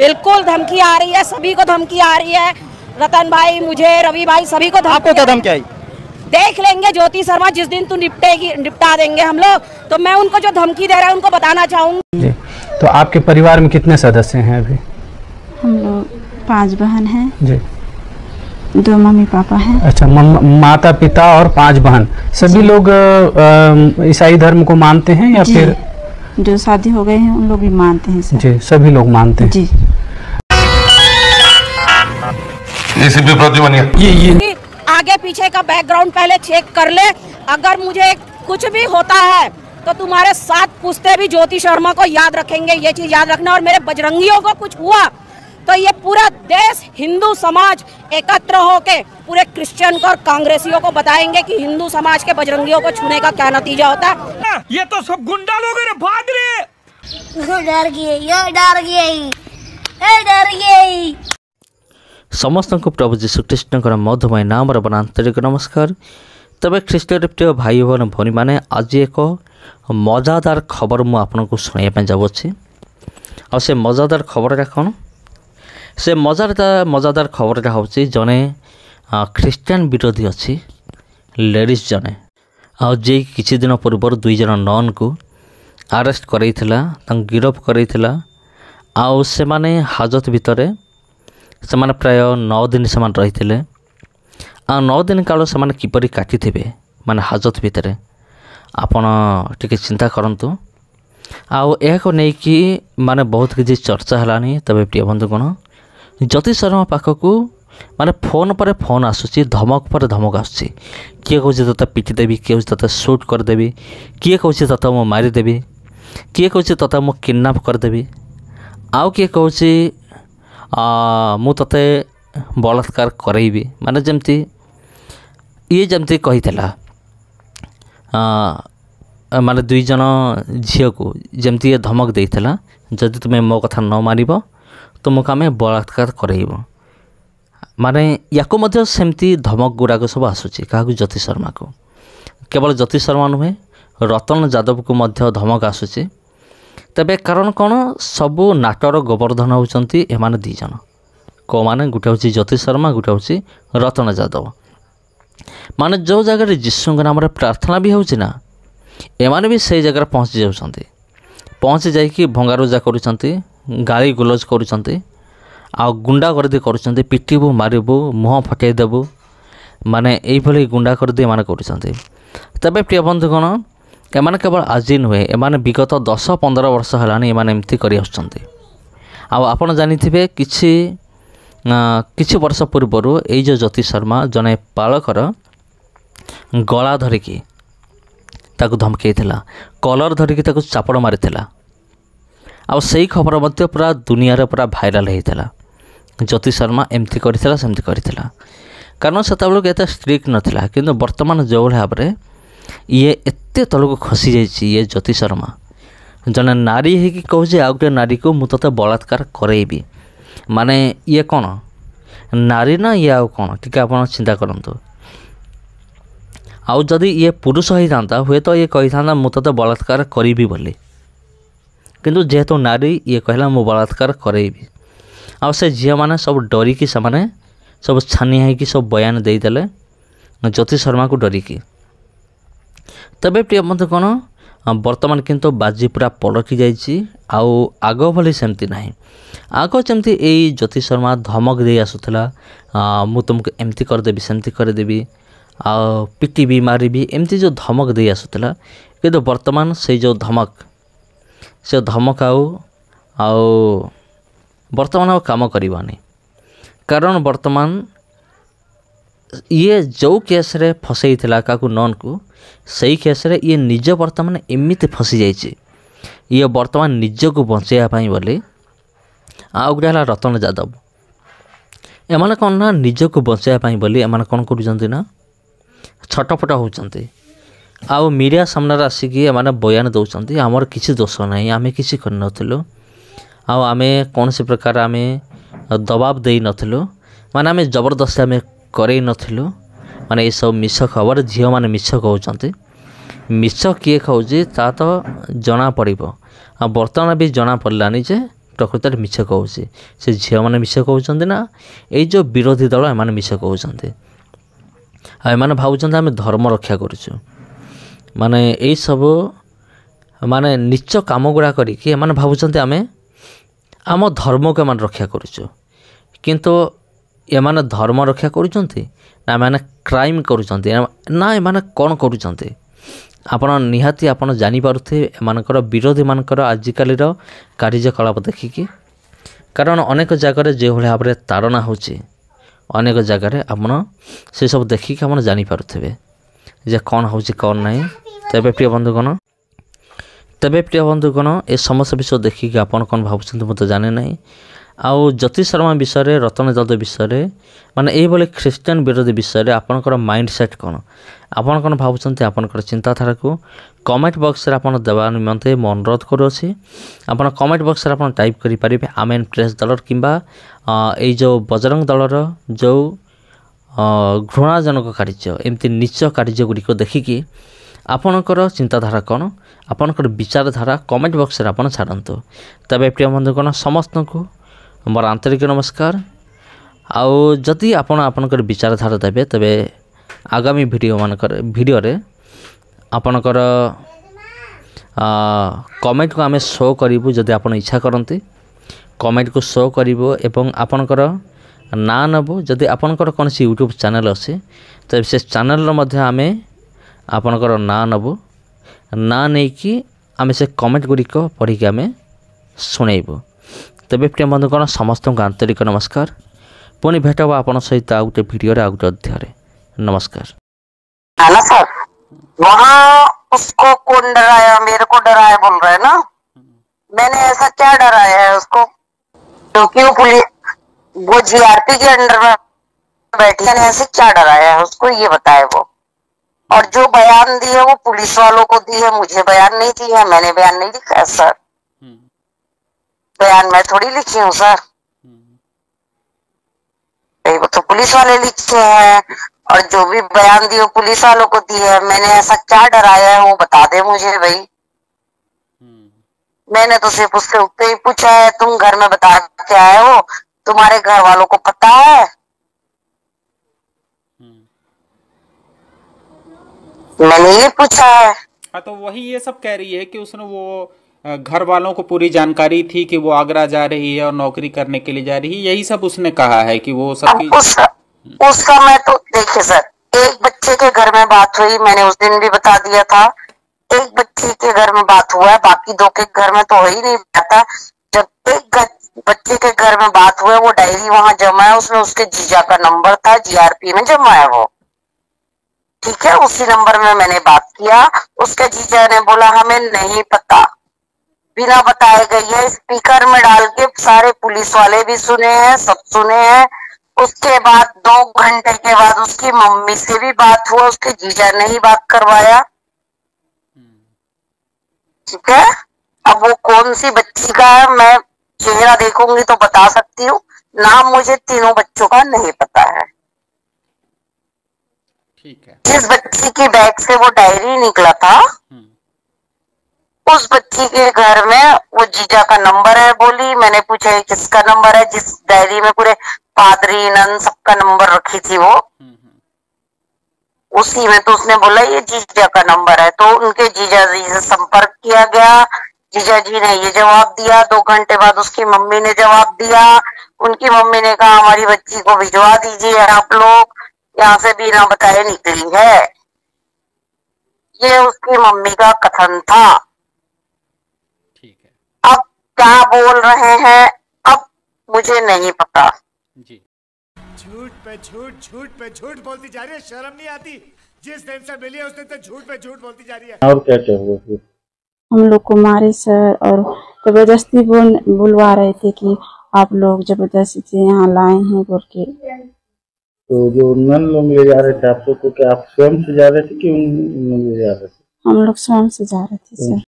बिल्कुल धमकी आ रही है, सभी को धमकी आ रही है। रतन भाई, मुझे, रवि भाई, सभी को धमकी। आपको क्या धमकी आई? देख लेंगे ज्योति शर्मा, जिस दिन तू निपटा देंगे हम लोग, तो मैं उनको जो धमकी दे रहा है उनको बताना चाहूंगी। तो आपके परिवार में कितने सदस्य हैं अभी? हम लोग 5 बहन हैं जी। 2 मम्मी पापा हैं। अच्छा, माता पिता और 5 बहन। सभी लोग ईसाई धर्म को मानते हैं या फिर? जो शादी हो गए हैं उन लोग भी मानते हैं सर। जी, सभी लोग मानते हैं जी। ये आगे पीछे का बैकग्राउंड पहले चेक कर ले। अगर मुझे कुछ भी होता है तो तुम्हारे 7 पुश्ते भी ज्योति शर्मा को याद रखेंगे, ये चीज याद रखना। और मेरे बजरंगियों को कुछ हुआ तो ये पूरा देश, हिंदू समाज एकत्र होके पूरे क्रिश्चियन को और कांग्रेसियों को बताएंगे कि हिंदू समाज के बजरंगियों को छूने का क्या नतीजा होता है। ये तो सब गुंडा लोग हैं, भाग रहे। डर गई। समस्त को प्रभु जीशु कृष्ण मधुमय नाम आंतरिक नमस्कार। तबे ख्रीष्टर प्रिय भाई बहन भौणी मैंने आज एक मजादार खबर मुझे आपको शुणाइबा जाऊँगी। आ से मजादार खबरटा कौन? से मजादार खबरटा हूँ जड़े ख्रीष्टान विरोधी अच्छी लेडीज जड़े जे किछि दिन पूर्व 2 जन नन को अरेस्ट कराइथिला, गिरफ कराइथिला। आउ से माने हाजत भितर से प्राय 9 दिन से रही। आ 9 दिन काल से किपरि काटिथिबे माने हाजत भितर आपण टिके चिंता करंतु। आउ यह नहीं कि माने बहुत किसी चर्चा है। तबे प्रिय बंधुगण, ज्योति शर्मा पाखकू माने फोन पर फोन आसूसी, धमक पर धमक आसूसी। किए कौन तोते पिटिदेवी, किए कौन तोते सुट करदेवी, किए कौन तोते मु मारिदेवी, किए कौन तोते मु किडनैप करदेवी, आउ किए कौन मु तोते बलात्कार करैबी। माने जमती ये जमती कही माने 2 जन झील को जमती ये धमक देइथिला, जदि तुम्हें मो कथा न मानिबो तुमको आम बलात्कार करइबो। माने याको मध्य सेमती धमक गुड़ाक सब आसूची। क्या ज्योति शर्मा को, केवल ज्योति शर्मा नुहे रतन यादव को मध्य धमक आसूची। तबे कारण कौन? सबू नाटर गोवर्धन होउचंती एमाने 2 जन को माने गोटे हूँ ज्योति शर्मा, गोटे हूँ रतन यादव। माने जो जगह जीशु नाम प्रार्थना भी होउची ना, एमाने भी से जगह पहुँची जाउछंती। पहुँची जाइकी भंगारुजा करुछंती, गाली गुलज करुछंती, आ गुंडागर्दी करुछंती। पिटिबू, मारिबू, मुँह फटै देबू, माने यही गुंडा गर्दी एमाने करुछंती। तबे प्रिय बंधुगण, एमाने केवल आज नुहे, एमाने विगत 10-15 वर्ष है एमाने एमती करि आछंती। आपण जानिथिबे किछि वर्ष पूर्वर ये जो ज्योति शर्मा जने पालकर गला धरिकी ताकू धमकेइथिला, कलर धरिकी ताकू चापड़ मारिथिला। आउ सही खबर मध्य पूरा दुनिया रे पूरा भाइराल होइथिला। ज्योति शर्मा एमती करिथिला, सेमती करिथिला। कारण सेतबेलक एते स्ट्रिक्ट नथिला, किंतु वर्तमान जो भाव में ये एते तलक खसी जाइछि। ये ज्योति शर्मा जने नारी है कि कहूँ आउ गोटे नारी को मु तोते बलात्कार करैबी। माने ये कौन नारी ना ये आउ कौन? टिके आप चिंता करंतु। आउ जदि ये पुरुष होता हुए तो ये कही था मु तोते बलात्कार करी बोली, किंतु जेहेतु नारी ये कहला मु बलात्कार करैबी। आउ से झील मैंने सब डरिकी से सब छानिया है कि सब बयान देदेले ज्योति शर्मा को डरिकी। तबे प्रिय बंधु कौन वर्तमान किंतु बाजी पूरा पलटि जाइए। आग भली सेमती नहीं। आग जमती यही ज्योति शर्मा धमक दे आसूला, मु तुमको एमती करदेवी, सेमती करदेवी, आ पिटिबी, मारिबी, एमती जो धमक दे आसूला। किंतु वर्तमान से जो धमक आउ वर्तमान काम करवानी। कारण वर्तमान ये जो केस रे फसई थिला काकू नन को, सही केस रे ये निज वर्तमान एमिति फसी जाइए। ये वर्तमान निज को बचाई बोली आउ गोटे है रतन यादव। एमाने कौन ना निज को बचाई बोली एमाने कौन करुचंती ना छटपट होउचंती। आउ मीडिया सामने आसिकी एमाने बयान दौरान आमर किसी दोष ना, आम कि कर आम कौन से प्रकार आम दबाव दे नथिलु, माने आम जबरदस्ती आम करे नथिलु। माने ये सब मिछ खबर, झील मैंने मिछ कहते। मिछ किए खाऊँ ता तो जना पड़ो। बर्तमान भी जना पड़ानी जे ପ୍ରକୃତରେ ମିଛ କହୁଛି। ସେ ଝିଅମାନେ ମିଛ କହୁଛନ୍ତି ନା ଏଇ ଯେଉଁ ବିରୋଧୀ ଦଳ ଏମାନେ ମିଛ କହୁଛନ୍ତି। ଆଉ ଏମାନେ ଭାବୁଛନ୍ତି ଆମେ ଧର୍ମ ରକ୍ଷା କରୁଛୁ। ମାନେ ଏଇସବୁ ମାନେ ନିଚ କାମ ଗୁଡ଼ା କରିକି ଏମାନେ ଭାବୁଛନ୍ତି ଆମେ ଆମ ଧର୍ମକୁ ଏମାନେ ରକ୍ଷା କରୁଛୁ। କିନ୍ତୁ ଏମାନେ ଧର୍ମ ରକ୍ଷା କରୁଛନ୍ତି ନା ଏମାନେ କ୍ରାଇମ୍ କରୁଛନ୍ତି ନା ଏମାନେ କ'ଣ କରୁଛନ୍ତି? ଆପଣ ନିହାତି ଆପଣ ଜାଣିପାରୁଥିବେ ଏମାନଙ୍କର ବିରୋଧୀମାନଙ୍କର ଆଜିକାଲିର କାର୍ଯ୍ୟକଳାପ ଦେଖିକି। କାରଣ ଅନେକ ଜାଗାରେ ଯେଉଁଭଳି ଭାବରେ ତାଡ଼ନା ହେଉଛି, ଅନେକ ଜାଗାରେ ଆପଣ ସେସବୁ ଦେଖିକି ଆପଣ ଜାଣିପାରୁଥିବେ ଯେ କ'ଣ ହେଉଛି କ'ଣ ନାହିଁ। ତେବେ ପ୍ରିୟ ବନ୍ଧୁଗଣ ଏ ସମସ୍ତ ବିଷୟ ଦେଖିକି ଆପଣ କ'ଣ ଭାବୁଛନ୍ତି ମୁଁ ତ ଜାଣେ ନାହିଁ। ଆଉ ଜ୍ୟୋତି ଶର୍ମା ବିଷୟରେ, ରତନ ଯାଦବ ବିଷୟରେ, ମାନେ ଏଇଭଳି ଖ୍ରୀଷ୍ଟିଆନ ବିରୋଧୀ ବିଷୟରେ ଆପଣଙ୍କର ମାଇଣ୍ଡ ସେଟ୍ କ'ଣ, ଆପଣ କ'ଣ ଭାବୁଛନ୍ତି, ଆପଣଙ୍କର ଚିନ୍ତାଧାରାକୁ କମେଣ୍ଟ ବକ୍ସରେ ଆପଣ ଦେବା ନିମନ୍ତେ ମୁଁ ଅନୁରୋଧ କରୁଅଛି। ଆପଣ କମେଣ୍ଟ ବକ୍ସରେ ଆପଣ ଟାଇପ୍ କରିପାରିବେ ଆମେନ୍ ପ୍ରେସ୍ ଦଳର କିମ୍ବା ଏଇ ଯେଉଁ ବଜରଙ୍ଗ ଦଳର ଯେଉଁ ଘୃଣାଜନକ କାର୍ଯ୍ୟ, ଏମିତି ନିଚ କାର୍ଯ୍ୟଗୁଡ଼ିକ ଦେଖିକି ଆପଣଙ୍କର ଚିନ୍ତାଧାରା କ'ଣ, ଆପଣଙ୍କର ବିଚାରଧାରା କମେଣ୍ଟ ବକ୍ସରେ ଆପଣ ଛାଡ଼ନ୍ତୁ। ତେବେ ପ୍ରିୟ ବନ୍ଧୁଗଣ ସମସ୍ତଙ୍କୁ ମୋର ଆନ୍ତରିକ ନମସ୍କାର। ଆଉ ଯଦି ଆପଣ ଆପଣଙ୍କର ବିଚାରଧାରା ଦେବେ ତେବେ ଆଗାମୀ ଭିଡ଼ିଓରେ ଆପଣଙ୍କର କମେଣ୍ଟକୁ ଆମେ ଶୋ କରିବୁ। ଯଦି ଆପଣ ଇଚ୍ଛା କରନ୍ତି କମେଣ୍ଟକୁ ଶୋ କରିବୁ ଏବଂ ଆପଣଙ୍କର ନାଁ ନେବୁ। ଯଦି ଆପଣଙ୍କର କୌଣସି ୟୁଟ୍ୟୁବ୍ ଚ୍ୟାନେଲ୍ ଅଛି ତେବେ ସେ ଚ୍ୟାନେଲ୍ର ମଧ୍ୟ ଆମେ ଆପଣଙ୍କର ନାଁ ନେବୁ। ନାଁ ନେଇକି ଆମେ ସେ କମେଣ୍ଟ ଗୁଡ଼ିକ ପଢ଼ିକି ଆମେ ଶୁଣେଇବୁ। ତେବେ ପ୍ରିୟ ବନ୍ଧୁଗଣ ସମସ୍ତଙ୍କୁ ଆନ୍ତରିକ ନମସ୍କାର। पुणी भेट हो आप सहित आउ गोटे भिडियो आउ गोटे अध्याय। नमस्कार। है ना सर, वहाँ उसको कौन डराया? मेरे को डराया बोल रहा है ना। मैंने ऐसा क्या डराया है उसको? क्योंकि वो पुलिस, वो जीआरपी के अंडर में बैठी, मैंने ऐसे क्या डराया है उसको, ये बताए वो। और जो बयान दिए वो पुलिस वालों को दिए, मुझे बयान नहीं दिया, मैंने बयान नहीं लिखा है सर। बयान मैं थोड़ी लिखी हूँ सर, वो तो पुलिस वाले लिखते हैं। और जो भी बयान दिए पुलिस वालों को दिए। मैंने ऐसा क्या डराया है वो बता दे मुझे भाई। मैंने तो सिर्फ उससे उत्तर ही पूछा है, तुम घर में बता के आए हो, तुम्हारे घर वालों को पता है? मैंने ये पूछा है। हाँ, तो वही ये सब कह रही है कि उसने वो घर वालों को पूरी जानकारी थी कि वो आगरा जा रही है और नौकरी करने के लिए जा रही है, यही सब उसने कहा है कि वो सब उसका मैं तो देखिए सर, एक बच्चे के घर में बात हुई, मैंने उस दिन भी बता दिया था। एक बच्चे के घर में बात हुआ है, बाकी दो के घर में तो हो ही नहीं पाता। जब एक बच्चे के घर में बात हुआ, वो डायरी वहां जमा है, उसमें उसके जीजा का नंबर था, जीआरपी में जमा है वो, ठीक है। उसी नंबर में मैंने बात किया। उसके जीजा ने बोला हमें नहीं पता, बिना बताए गई है, स्पीकर में डाल के सारे पुलिस वाले भी सुने हैं, सब सुने हैं। उसके बाद 2 घंटे के बाद उसकी मम्मी से भी बात हुआ, उसके जीजा ने ही बात करवाया, ठीक है। अब वो कौन सी बच्ची का है, मैं चेहरा देखूंगी तो बता सकती हूँ, नाम मुझे तीनों बच्चों का नहीं पता है, ठीक है। जिस बच्ची की बैग से वो डायरी निकला था उस बच्ची के घर में वो जीजा का नंबर है बोली। मैंने पूछा किसका नंबर है? जिस डायरी में पूरे पादरी नन सबका नंबर रखी थी वो, उसी में। तो उसने बोला ये जीजा का नंबर है। तो उनके जीजा जी से संपर्क किया गया, जीजा जी ने ये जवाब दिया। 2 घंटे बाद उसकी मम्मी ने जवाब दिया। उनकी मम्मी ने कहा हमारी बच्ची को भिजवा दीजिए, आप लोग यहाँ से बिना बताए निकली है। ये उसकी मम्मी का कथन था। अब क्या बोल रहे हैं अब मुझे नहीं पता जी। झूठ पे झूठ, झूठ पे झूठ बोलती जा रही है, शर्म नहीं आती? जिस दिन से मिली है उस दिन से झूठ पे झूठ बोलती जा रही है। और क्या क्या हुआ फिर? हम लोग को मारे सर, और जबरदस्ती बुलवा रहे थे कि आप लोग जबरदस्ती से यहाँ लाए हैं बोल के। तो जो नन लोग ले जा रहे थे आप लोग को, क्या आप स्वयं से जा रहे थे कि उन लोग ले जा रहे थे? हम लोग स्वयं से जा रहे थे सर।